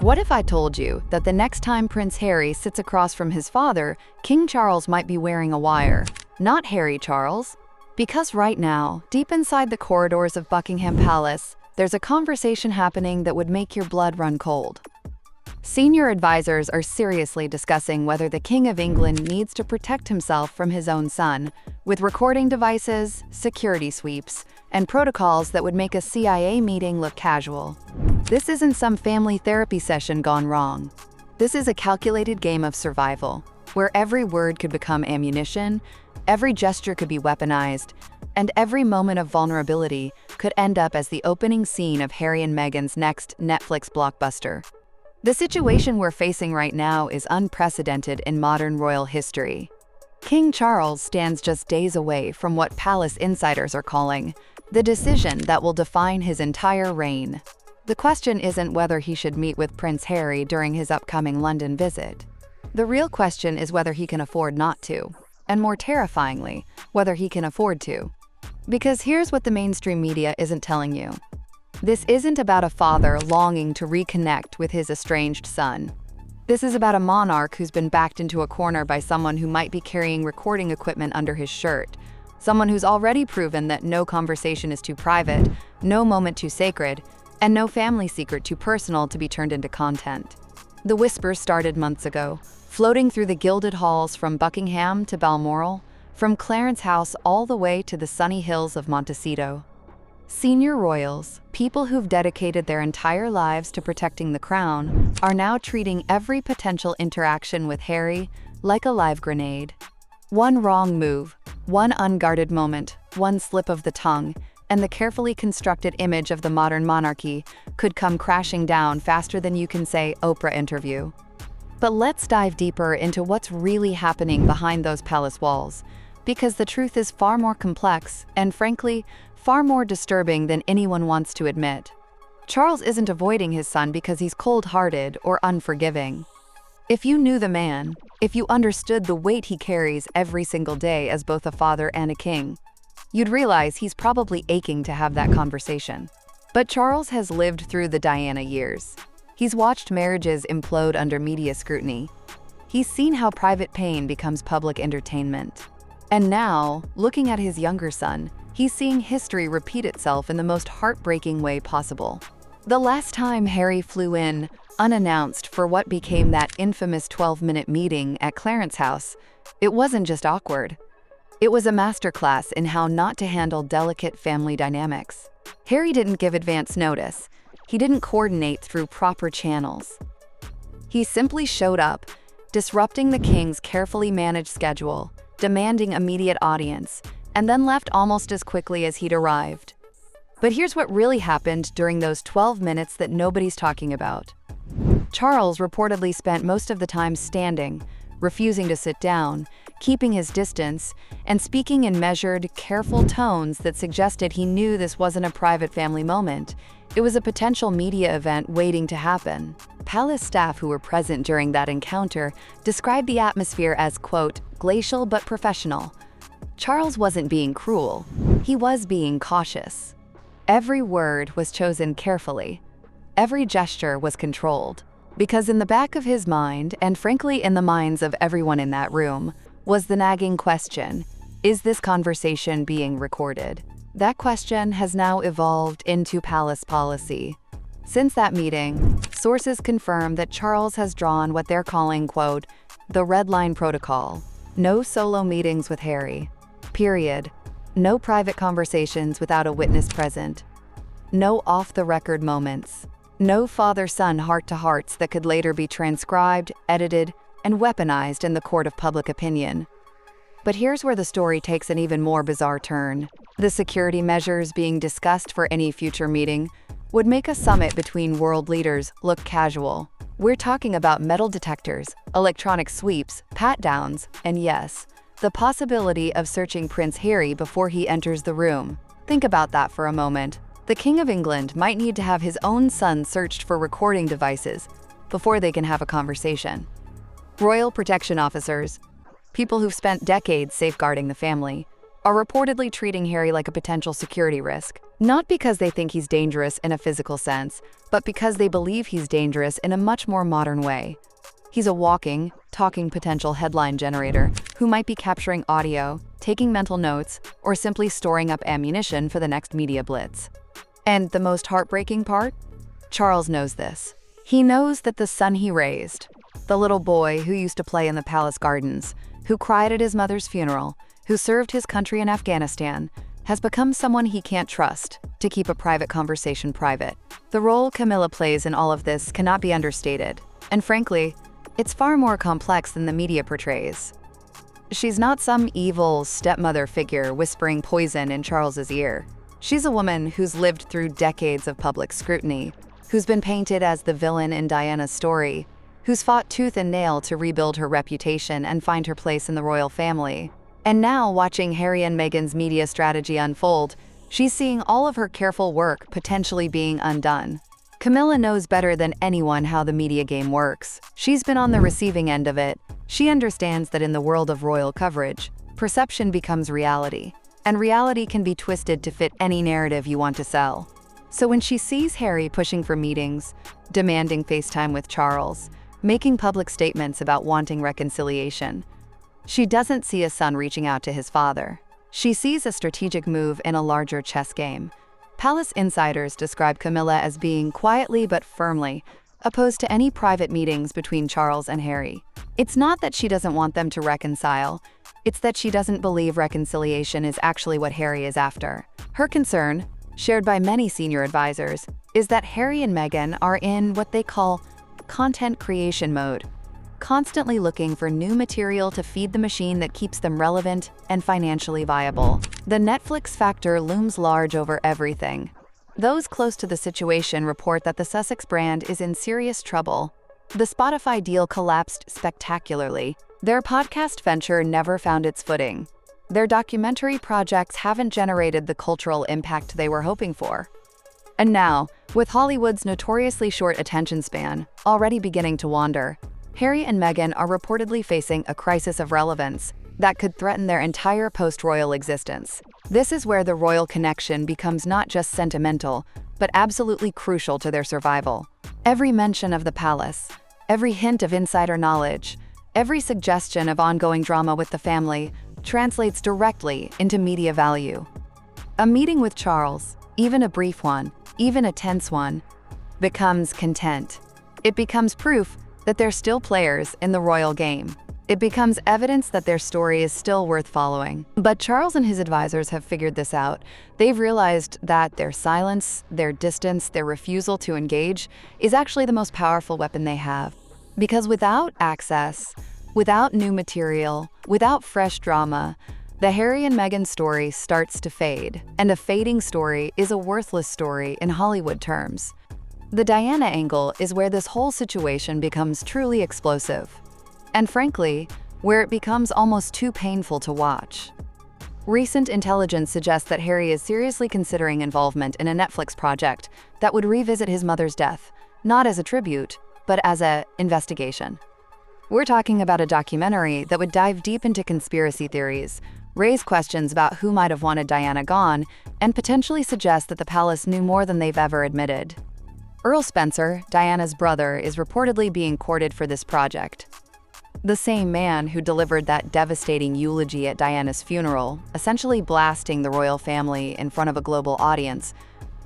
What if I told you that the next time Prince Harry sits across from his father, King Charles might be wearing a wire? Not Harry Charles. Because right now, deep inside the corridors of Buckingham Palace, there's a conversation happening that would make your blood run cold. Senior advisors are seriously discussing whether the King of England needs to protect himself from his own son, with recording devices, security sweeps, and protocols that would make a CIA meeting look casual. This isn't some family therapy session gone wrong. This is a calculated game of survival, where every word could become ammunition, every gesture could be weaponized, and every moment of vulnerability could end up as the opening scene of Harry and Meghan's next Netflix blockbuster. The situation we're facing right now is unprecedented in modern royal history. King Charles stands just days away from what palace insiders are calling the decision that will define his entire reign. The question isn't whether he should meet with Prince Harry during his upcoming London visit. The real question is whether he can afford not to, and more terrifyingly, whether he can afford to. Because here's what the mainstream media isn't telling you. This isn't about a father longing to reconnect with his estranged son. This is about a monarch who's been backed into a corner by someone who might be carrying recording equipment under his shirt. Someone who's already proven that no conversation is too private, no moment too sacred, and no family secret too personal to be turned into content. The whispers started months ago, floating through the gilded halls from Buckingham to Balmoral, from Clarence House all the way to the sunny hills of Montecito. Senior royals, people who've dedicated their entire lives to protecting the crown, are now treating every potential interaction with Harry like a live grenade. One wrong move, one unguarded moment, one slip of the tongue, and the carefully constructed image of the modern monarchy could come crashing down faster than you can say Oprah interview. But let's dive deeper into what's really happening behind those palace walls, because the truth is far more complex and, frankly, far more disturbing than anyone wants to admit. Charles isn't avoiding his son because he's cold-hearted or unforgiving. If you knew the man, if you understood the weight he carries every single day as both a father and a king, you'd realize he's probably aching to have that conversation. But Charles has lived through the Diana years. He's watched marriages implode under media scrutiny. He's seen how private pain becomes public entertainment. And now, looking at his younger son, he's seeing history repeat itself in the most heartbreaking way possible. The last time Harry flew in, unannounced, for what became that infamous 12-minute meeting at Clarence House, it wasn't just awkward. It was a masterclass in how not to handle delicate family dynamics. Harry didn't give advance notice. He didn't coordinate through proper channels. He simply showed up, disrupting the king's carefully managed schedule, demanding immediate audience, and then left almost as quickly as he'd arrived. But here's what really happened during those 12 minutes that nobody's talking about. Charles reportedly spent most of the time standing, refusing to sit down, keeping his distance, and speaking in measured, careful tones that suggested he knew this wasn't a private family moment. It was a potential media event waiting to happen. Palace staff who were present during that encounter described the atmosphere as, quote, glacial but professional. Charles wasn't being cruel. He was being cautious. Every word was chosen carefully. Every gesture was controlled. Because in the back of his mind, and frankly in the minds of everyone in that room, was the nagging question, is this conversation being recorded? That question has now evolved into palace policy. Since that meeting, sources confirm that Charles has drawn what they're calling, quote, the red line protocol. No solo meetings with Harry. Period. No private conversations without a witness present. No off-the-record moments. No father-son heart-to-hearts that could later be transcribed, edited, and weaponized in the court of public opinion. But here's where the story takes an even more bizarre turn. The security measures being discussed for any future meeting would make a summit between world leaders look casual. We're talking about metal detectors, electronic sweeps, pat-downs, and yes, the possibility of searching Prince Harry before he enters the room. Think about that for a moment. The King of England might need to have his own son searched for recording devices before they can have a conversation. Royal protection officers, people who've spent decades safeguarding the family, are reportedly treating Harry like a potential security risk. Not because they think he's dangerous in a physical sense, but because they believe he's dangerous in a much more modern way. He's a walking, talking potential headline generator who might be capturing audio, taking mental notes, or simply storing up ammunition for the next media blitz. And the most heartbreaking part? Charles knows this. He knows that the son he raised, the little boy who used to play in the palace gardens, who cried at his mother's funeral, who served his country in Afghanistan, has become someone he can't trust to keep a private conversation private. The role Camilla plays in all of this cannot be understated, and frankly, it's far more complex than the media portrays. She's not some evil stepmother figure whispering poison in Charles's ear. She's a woman who's lived through decades of public scrutiny, who's been painted as the villain in Diana's story, who's fought tooth and nail to rebuild her reputation and find her place in the royal family. And now, watching Harry and Meghan's media strategy unfold, she's seeing all of her careful work potentially being undone. Camilla knows better than anyone how the media game works. She's been on the receiving end of it. She understands that in the world of royal coverage, perception becomes reality, and reality can be twisted to fit any narrative you want to sell. So when she sees Harry pushing for meetings, demanding FaceTime with Charles, making public statements about wanting reconciliation, she doesn't see a son reaching out to his father. She sees a strategic move in a larger chess game. Palace insiders describe Camilla as being quietly but firmly opposed to any private meetings between Charles and Harry. It's not that she doesn't want them to reconcile, it's that she doesn't believe reconciliation is actually what Harry is after. Her concern, shared by many senior advisors, is that Harry and Meghan are in what they call content creation mode, constantly looking for new material to feed the machine that keeps them relevant and financially viable. The Netflix factor looms large over everything. Those close to the situation report that the Sussex brand is in serious trouble. The Spotify deal collapsed spectacularly. Their podcast venture never found its footing. Their documentary projects haven't generated the cultural impact they were hoping for. And now, with Hollywood's notoriously short attention span already beginning to wander, Harry and Meghan are reportedly facing a crisis of relevance that could threaten their entire post-royal existence. This is where the royal connection becomes not just sentimental, but absolutely crucial to their survival. Every mention of the palace, every hint of insider knowledge, every suggestion of ongoing drama with the family translates directly into media value. A meeting with Charles, even a brief one, even a tense one, becomes content. It becomes proof that they're still players in the royal game. It becomes evidence that their story is still worth following. But Charles and his advisors have figured this out. They've realized that their silence, their distance, their refusal to engage is actually the most powerful weapon they have. Because without access, without new material, without fresh drama, the Harry and Meghan story starts to fade. And a fading story is a worthless story in Hollywood terms. The Diana angle is where this whole situation becomes truly explosive. And frankly, where it becomes almost too painful to watch. Recent intelligence suggests that Harry is seriously considering involvement in a Netflix project that would revisit his mother's death, not as a tribute, but as an investigation. We're talking about a documentary that would dive deep into conspiracy theories, raise questions about who might have wanted Diana gone, and potentially suggest that the palace knew more than they've ever admitted. Earl Spencer, Diana's brother, is reportedly being courted for this project. The same man who delivered that devastating eulogy at Diana's funeral, essentially blasting the royal family in front of a global audience,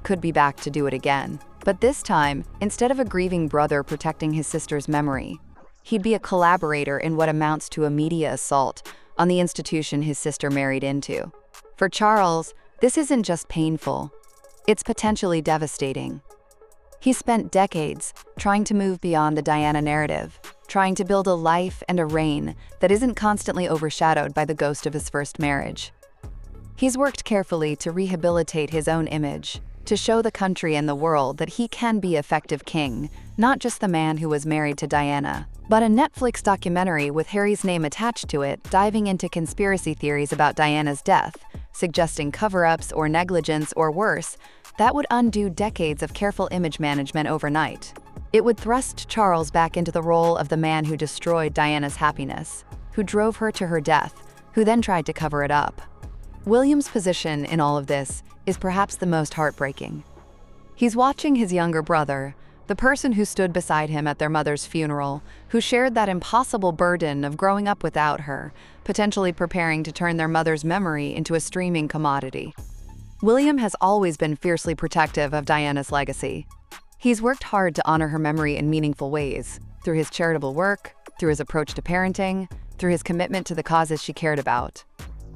could be back to do it again. But this time, instead of a grieving brother protecting his sister's memory, he'd be a collaborator in what amounts to a media assault on the institution his sister married into. For Charles, this isn't just painful, it's potentially devastating. He spent decades trying to move beyond the Diana narrative, trying to build a life and a reign that isn't constantly overshadowed by the ghost of his first marriage. He's worked carefully to rehabilitate his own image, to show the country and the world that he can be effective king, not just the man who was married to Diana. But a Netflix documentary with Harry's name attached to it, diving into conspiracy theories about Diana's death, suggesting cover-ups or negligence or worse, that would undo decades of careful image management overnight. It would thrust Charles back into the role of the man who destroyed Diana's happiness, who drove her to her death, who then tried to cover it up. William's position in all of this is perhaps the most heartbreaking. He's watching his younger brother, the person who stood beside him at their mother's funeral, who shared that impossible burden of growing up without her, potentially preparing to turn their mother's memory into a streaming commodity. William has always been fiercely protective of Diana's legacy. He's worked hard to honor her memory in meaningful ways, through his charitable work, through his approach to parenting, through his commitment to the causes she cared about.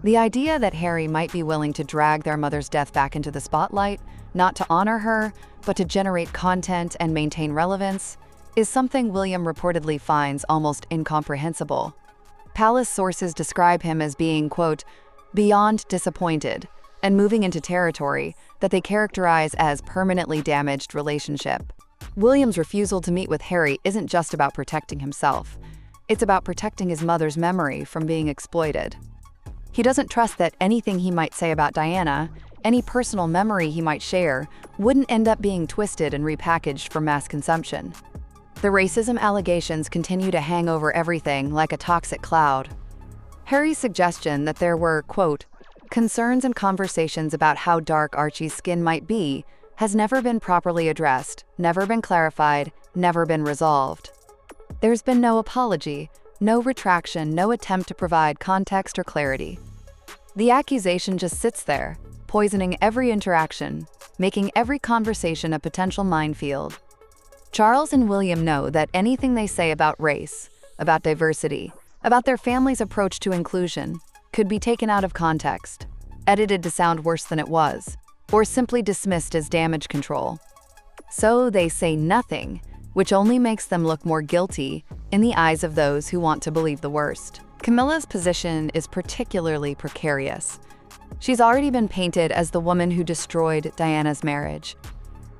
The idea that Harry might be willing to drag their mother's death back into the spotlight, not to honor her, but to generate content and maintain relevance, is something William reportedly finds almost incomprehensible. Palace sources describe him as being, quote, beyond disappointed, and moving into territory that they characterize as permanently damaged relationship. William's refusal to meet with Harry isn't just about protecting himself. It's about protecting his mother's memory from being exploited. He doesn't trust that anything he might say about Diana, any personal memory he might share, wouldn't end up being twisted and repackaged for mass consumption. The racism allegations continue to hang over everything like a toxic cloud. Harry's suggestion that there were, quote, concerns and conversations about how dark Archie's skin might be has never been properly addressed, never been clarified, never been resolved. There's been no apology, no retraction, no attempt to provide context or clarity. The accusation just sits there, poisoning every interaction, making every conversation a potential minefield. Charles and William know that anything they say about race, about diversity, about their family's approach to inclusion, could be taken out of context, edited to sound worse than it was, or simply dismissed as damage control. So they say nothing, which only makes them look more guilty in the eyes of those who want to believe the worst. Camilla's position is particularly precarious. She's already been painted as the woman who destroyed Diana's marriage.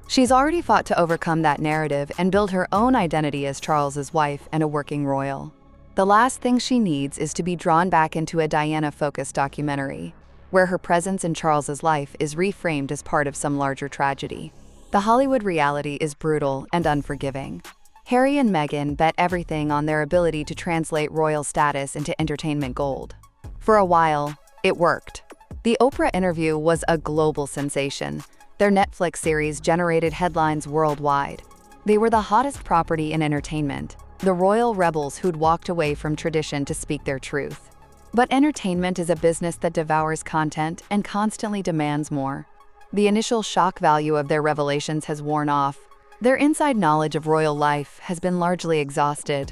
She's already fought to overcome that narrative and build her own identity as Charles's wife and a working royal. The last thing she needs is to be drawn back into a Diana-focused documentary, where her presence in Charles's life is reframed as part of some larger tragedy. The Hollywood reality is brutal and unforgiving. Harry and Meghan bet everything on their ability to translate royal status into entertainment gold. For a while, it worked. The Oprah interview was a global sensation. Their Netflix series generated headlines worldwide. They were the hottest property in entertainment, the royal rebels who'd walked away from tradition to speak their truth. But entertainment is a business that devours content and constantly demands more. The initial shock value of their revelations has worn off. Their inside knowledge of royal life has been largely exhausted.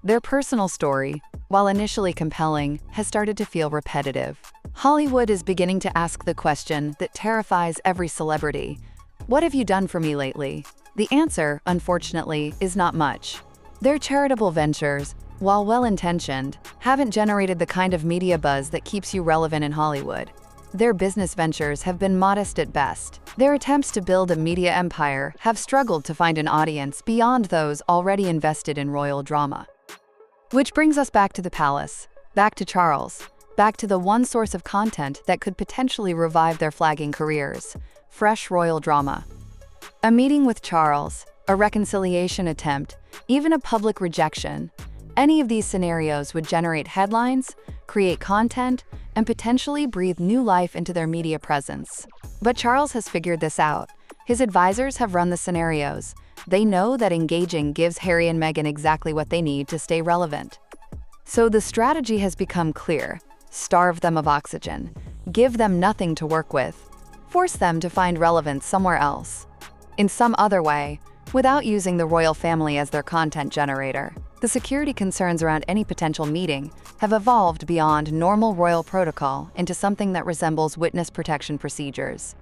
Their personal story, while initially compelling, has started to feel repetitive. Hollywood is beginning to ask the question that terrifies every celebrity: what have you done for me lately? The answer, unfortunately, is not much. Their charitable ventures, while well-intentioned, haven't generated the kind of media buzz that keeps you relevant in Hollywood. Their business ventures have been modest at best. Their attempts to build a media empire have struggled to find an audience beyond those already invested in royal drama. Which brings us back to the palace, back to Charles, back to the one source of content that could potentially revive their flagging careers: fresh royal drama. A meeting with Charles, a reconciliation attempt, even a public rejection. Any of these scenarios would generate headlines, create content, and potentially breathe new life into their media presence. But Charles has figured this out. His advisors have run the scenarios. They know that engaging gives Harry and Meghan exactly what they need to stay relevant. So the strategy has become clear: starve them of oxygen, give them nothing to work with, force them to find relevance somewhere else, in some other way, without using the royal family as their content generator. The security concerns around any potential meeting have evolved beyond normal royal protocol into something that resembles witness protection procedures.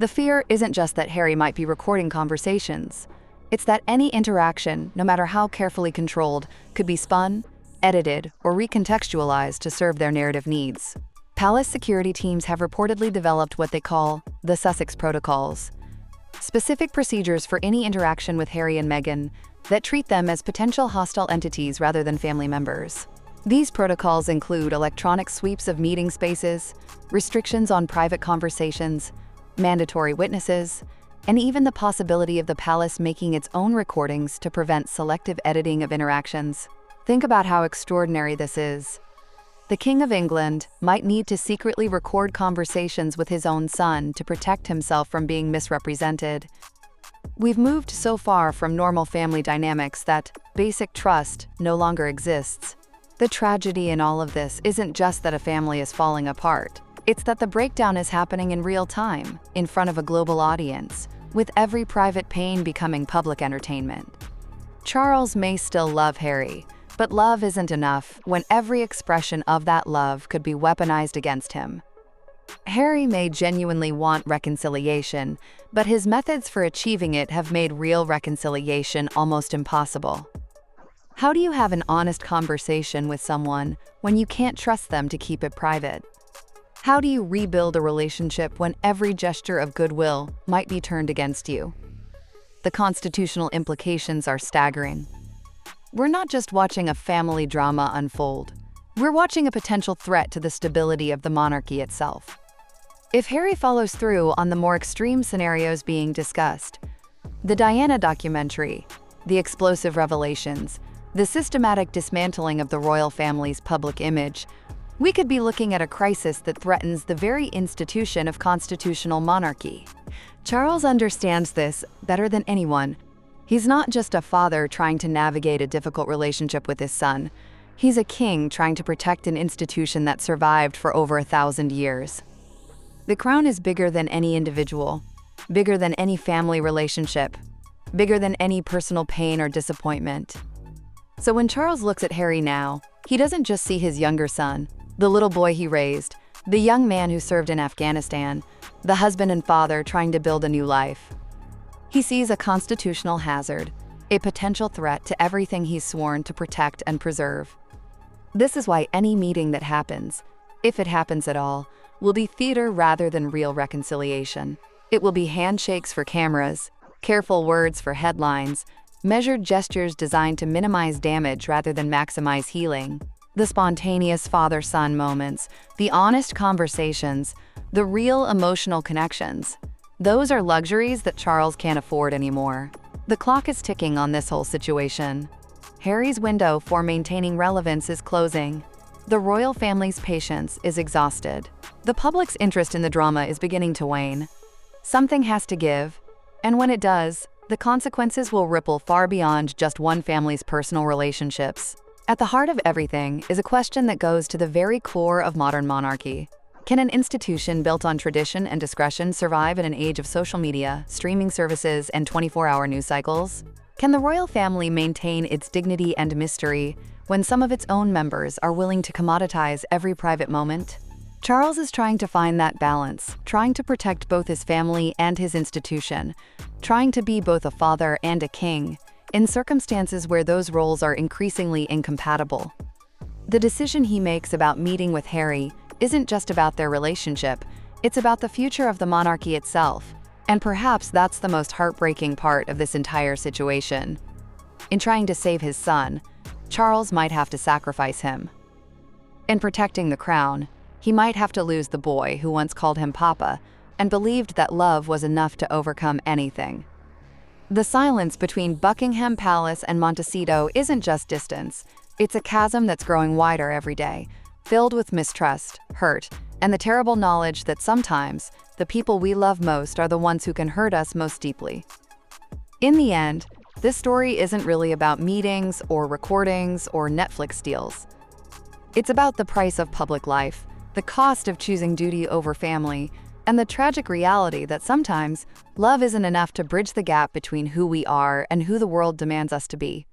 The fear isn't just that Harry might be recording conversations. It's that any interaction, no matter how carefully controlled, could be spun, edited, or recontextualized to serve their narrative needs. Palace security teams have reportedly developed what they call the Sussex protocols, specific procedures for any interaction with Harry and Meghan that treat them as potential hostile entities rather than family members. These protocols include electronic sweeps of meeting spaces, restrictions on private conversations, mandatory witnesses, and even the possibility of the palace making its own recordings to prevent selective editing of interactions. Think about how extraordinary this is. The King of England might need to secretly record conversations with his own son to protect himself from being misrepresented. We've moved so far from normal family dynamics that basic trust no longer exists. The tragedy in all of this isn't just that a family is falling apart. It's that the breakdown is happening in real time, in front of a global audience, with every private pain becoming public entertainment. Charles may still love Harry, but love isn't enough when every expression of that love could be weaponized against him. Harry may genuinely want reconciliation, but his methods for achieving it have made real reconciliation almost impossible. How do you have an honest conversation with someone when you can't trust them to keep it private? How do you rebuild a relationship when every gesture of goodwill might be turned against you? The constitutional implications are staggering. We're not just watching a family drama unfold. We're watching a potential threat to the stability of the monarchy itself. If Harry follows through on the more extreme scenarios being discussed, the Diana documentary, the explosive revelations, the systematic dismantling of the royal family's public image, we could be looking at a crisis that threatens the very institution of constitutional monarchy. Charles understands this better than anyone. He's not just a father trying to navigate a difficult relationship with his son. He's a king trying to protect an institution that survived for over 1,000 years. The crown is bigger than any individual, bigger than any family relationship, bigger than any personal pain or disappointment. So when Charles looks at Harry now, he doesn't just see his younger son, the little boy he raised, the young man who served in Afghanistan, the husband and father trying to build a new life. He sees a constitutional hazard, a potential threat to everything he's sworn to protect and preserve. This is why any meeting that happens, if it happens at all, will be theater rather than real reconciliation. It will be handshakes for cameras, careful words for headlines, measured gestures designed to minimize damage rather than maximize healing. The spontaneous father-son moments, the honest conversations, the real emotional connections. Those are luxuries that Charles can't afford anymore. The clock is ticking on this whole situation. Harry's window for maintaining relevance is closing. The royal family's patience is exhausted. The public's interest in the drama is beginning to wane. Something has to give, and when it does, the consequences will ripple far beyond just one family's personal relationships. At the heart of everything is a question that goes to the very core of modern monarchy. Can an institution built on tradition and discretion survive in an age of social media, streaming services, and 24-hour news cycles? Can the royal family maintain its dignity and mystery when some of its own members are willing to commoditize every private moment? Charles is trying to find that balance, trying to protect both his family and his institution, trying to be both a father and a king, in circumstances where those roles are increasingly incompatible. The decision he makes about meeting with Harry isn't just about their relationship, it's about the future of the monarchy itself, and perhaps that's the most heartbreaking part of this entire situation. In trying to save his son, Charles might have to sacrifice him. In protecting the crown, he might have to lose the boy who once called him Papa and believed that love was enough to overcome anything. The silence between Buckingham Palace and Montecito isn't just distance, it's a chasm that's growing wider every day, filled with mistrust, hurt, and the terrible knowledge that sometimes the people we love most are the ones who can hurt us most deeply. In the end, this story isn't really about meetings or recordings or Netflix deals. It's about the price of public life, the cost of choosing duty over family, and the tragic reality that sometimes love isn't enough to bridge the gap between who we are and who the world demands us to be.